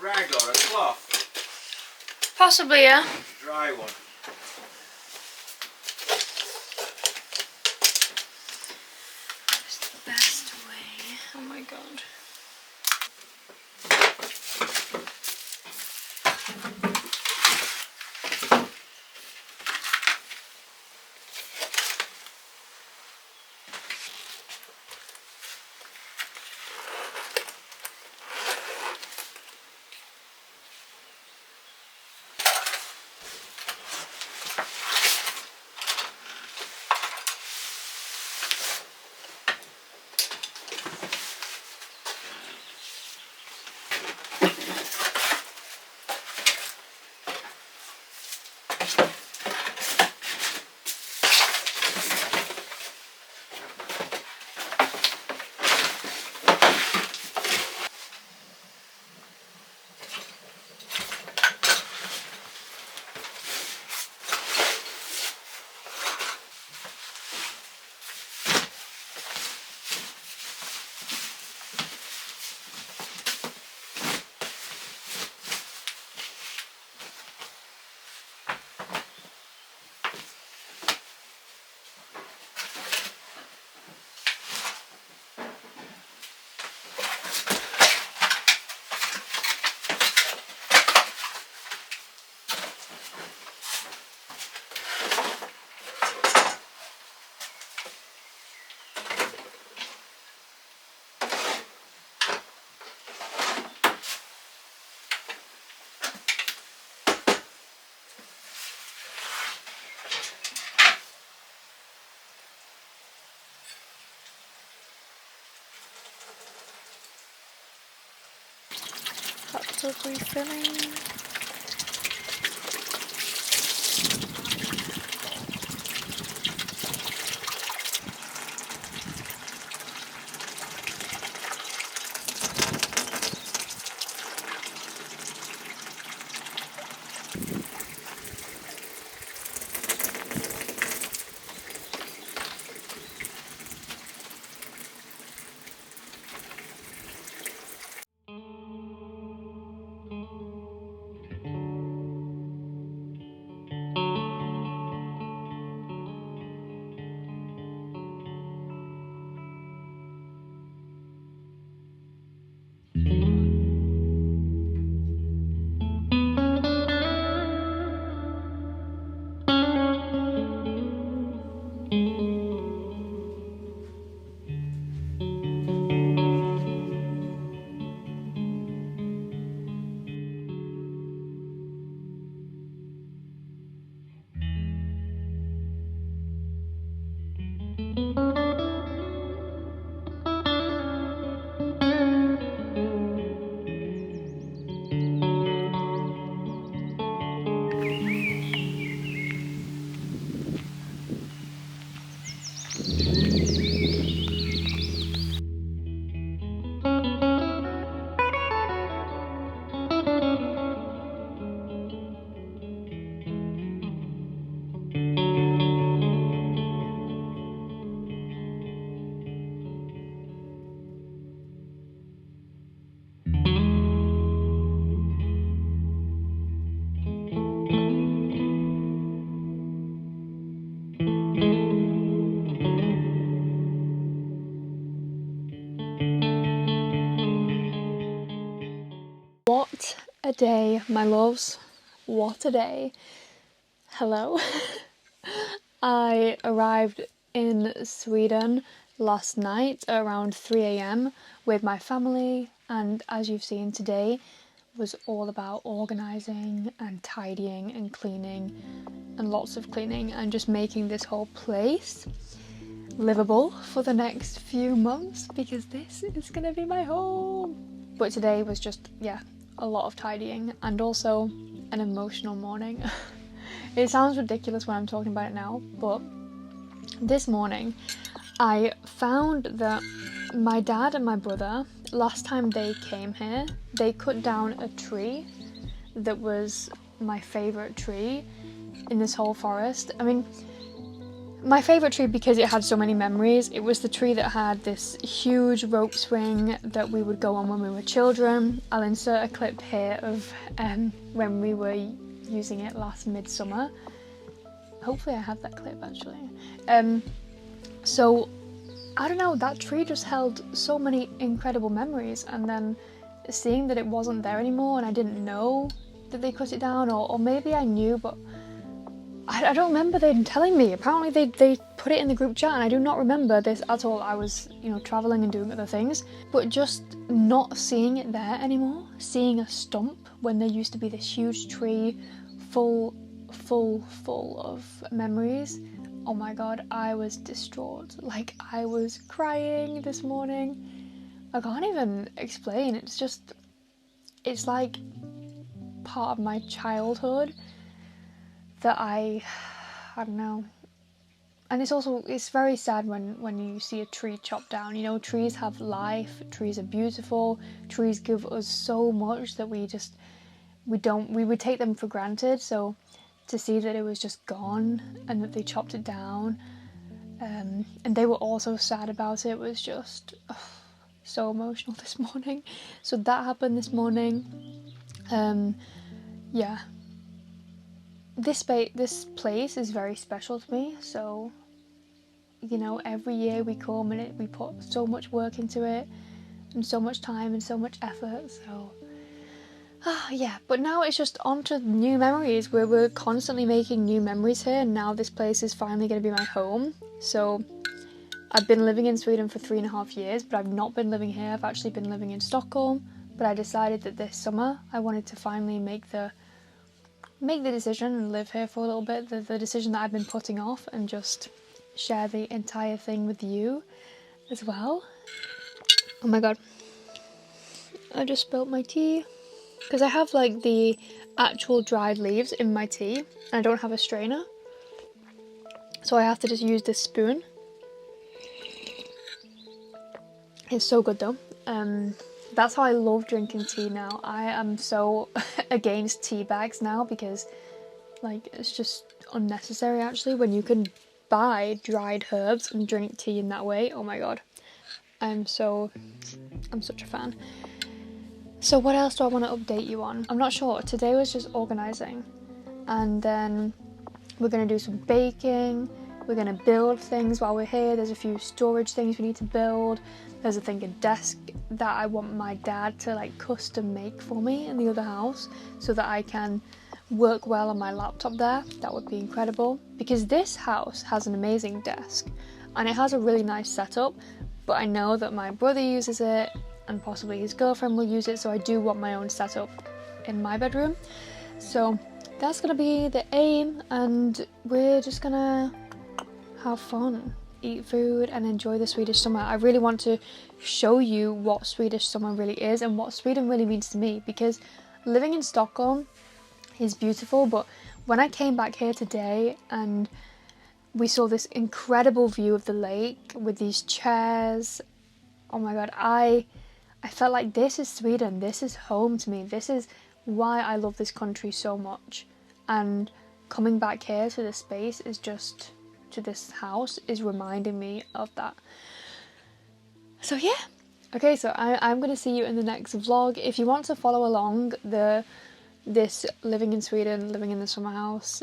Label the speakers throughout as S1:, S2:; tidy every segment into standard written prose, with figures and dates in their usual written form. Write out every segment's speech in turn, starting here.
S1: Rag or a cloth?
S2: Possibly, yeah.
S1: Dry one.
S2: That's the best way. Oh my god. Hot tub refilling. a day, my loves. What a day. Hello. I arrived in Sweden last night around 3 a.m. with my family, and as you've seen, today was all about organising and tidying and cleaning and lots of cleaning and just making this whole place livable for the next few months, because this is gonna be my home. But today was just, yeah, a lot of tidying and also an emotional morning. It sounds ridiculous when I'm talking about it now, but this morning I found that my dad and my brother, last time they came here, they cut down a tree that was my favourite tree in this whole forest. I mean, my favourite tree because it had so many memories. It was the tree that had this huge rope swing that we would go on when we were children. I'll insert a clip here of when we were using it last midsummer. Hopefully I have that clip actually. So I don't know, that tree just held so many incredible memories, and then seeing that it wasn't there anymore and I didn't know that they cut it down, or maybe I knew but I don't remember them telling me. Apparently they put it in the group chat and I do not remember this at all. I was, travelling and doing other things, but just not seeing it there anymore, seeing a stump when there used to be this huge tree full of memories. Oh my god, I was distraught. Like, I was crying this morning. I can't even explain. It's like part of my childhood that I don't know. And it's very sad when you see a tree chopped down. Trees have life, trees are beautiful, trees give us so much that we would take them for granted. So to see that it was just gone and that they chopped it down, and they were also sad about it, was just so emotional this morning. So that happened this morning. Yeah. This place is very special to me, so every year we come and we put so much work into it and so much time and so much effort, so yeah. But now it's just on to new memories, where we're constantly making new memories here, and now this place is finally going to be my home. So I've been living in Sweden for 3.5 years, but I've not been living here. I've actually been living in Stockholm, but I decided that this summer I wanted to finally make the decision and live here for a little bit, the decision that I've been putting off, and just share the entire thing with you as well. Oh my god, I just spilled my tea, because I have like the actual dried leaves in my tea and I don't have a strainer, so I have to just use this spoon. It's so good though. That's how I love drinking tea now. I am so against tea bags now, because it's just unnecessary actually, when you can buy dried herbs and drink tea in that way. Oh my god, I'm such a fan. So what else do I want to update you on? I'm not sure. Today was just organising, and then we're going to do some baking. We're going to build things while we're here. There's a few storage things we need to build. There's a desk that I want my dad to custom make for me in the other house, so that I can work well on my laptop there. That would be incredible, because this house has an amazing desk and it has a really nice setup, but I know that my brother uses it and possibly his girlfriend will use it, so I do want my own setup in my bedroom. So that's gonna be the aim, and we're just gonna have fun, eat food and enjoy the Swedish summer. I really want to show you what Swedish summer really is and what Sweden really means to me, because living in Stockholm is beautiful, but when I came back here today and we saw this incredible view of the lake with these chairs, oh my god, I felt like this is Sweden, this is home to me, this is why I love this country so much. And coming back here to this space is just, to this house, is reminding me of that. So yeah, okay, so I'm going to see you in the next vlog. If you want to follow along this living in Sweden, living in the summer house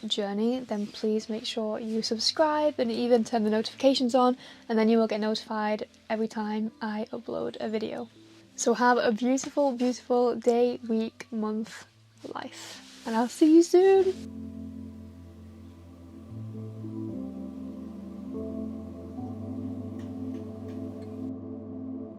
S2: journey, then please make sure you subscribe and even turn the notifications on, and then you will get notified every time I upload a video. So have a beautiful, beautiful day, week, month, life, and I'll see you soon.